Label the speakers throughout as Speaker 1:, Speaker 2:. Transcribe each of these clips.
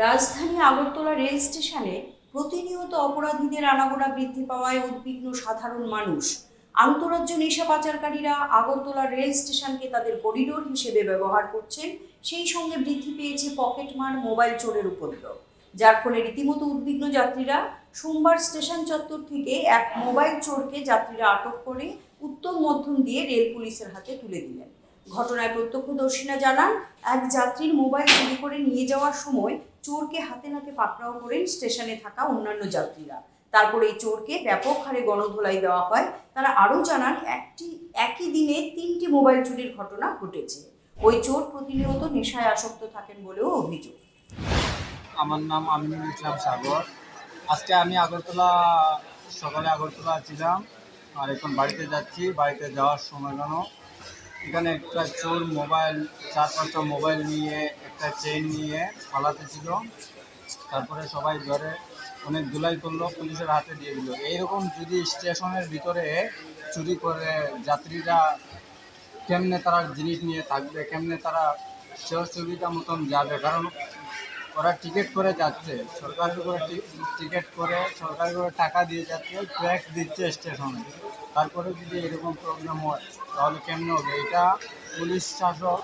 Speaker 1: রাজধানী আগরতলা রেল স্টেশনে প্রতিনিয়ত অপরাধীদের আনাগোনা বৃদ্ধি পাওয়ায় উদ্বিগ্ন সাধারণ মানুষ। আন্তঃরাজ্য নেশা পাচারকারীরা আগরতলা রেল স্টেশনকে তাদের করিডোর হিসেবে ব্যবহার করছেন। সেই সঙ্গে বৃদ্ধি পেয়েছে পকেটমার, মোবাইল চোরের উপদ্রব, যার ফলে রীতিমতো উদ্বিগ্ন যাত্রীরা। সোমবার স্টেশন চত্বর থেকে এক মোবাইল চোরকে যাত্রীরা আটক করে উত্তম মধ্যম দিয়ে রেল পুলিশের হাতে তুলে দিলেন। ঘটনায় প্রত্যক্ষদর্শীরা জানান, এক যাত্রীর মোবাইল চুরি করে নিয়ে যাওয়ার সময় চোরকে হাতে নাতে পাকড়াও করেন স্টেশনে থাকা অন্যান্য যাত্রীরা। তারপর এই চোরকে ব্যাপক হারে গণধোলাই দেওয়া হয়। তারা আরও জানান, একই দিনে 3টি মোবাইল চুরির ঘটনা ঘটেছে। ওই চোর প্রতিনিয়ত নেশায় আসক্ত থাকেন বলেও অভিযোগ।
Speaker 2: আমার নাম আমিনুল ইসলাম সাগর। আজকে আমি সকালে আগরতলা ছিলাম, আর এখন বাড়িতে যাচ্ছি। বাড়িতে যাওয়ার সময় এখানে একটা চোর মোবাইল, 4-5টা মোবাইল নিয়ে, একটা চেইন নিয়ে পালাতে ছিল। তারপরে সবাই ধরে অনেক ধুলাই করলো, পুলিশের হাতে দিয়ে দিল। এইরকম যদি স্টেশনের ভিতরে চুরি করে যাত্রীরা কেমনে তারা জিনিস নিয়ে থাকবে, কেমনে তারা সুবিধা মতন যাবে? কারণ ওরা টিকিট করে যাচ্ছে, সরকারি করে টিকিট করে, সরকারি করে টাকা দিয়ে যাচ্ছে, ট্যাক্স দিচ্ছে স্টেশনে। তারপরে যদি এরকম প্রবলেম হয় তাহলে কেমনে হবে? এটা পুলিশ শাসক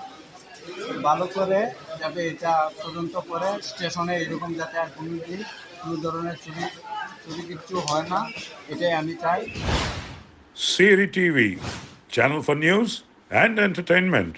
Speaker 2: ভালো করে যাতে এটা তদন্ত করে স্টেশনে এরকম যাতে আর কোনো ধরনের চুরি কিচ্ছু হয় না, এটাই আমি চাই।
Speaker 3: Siri TV, channel for news and entertainment.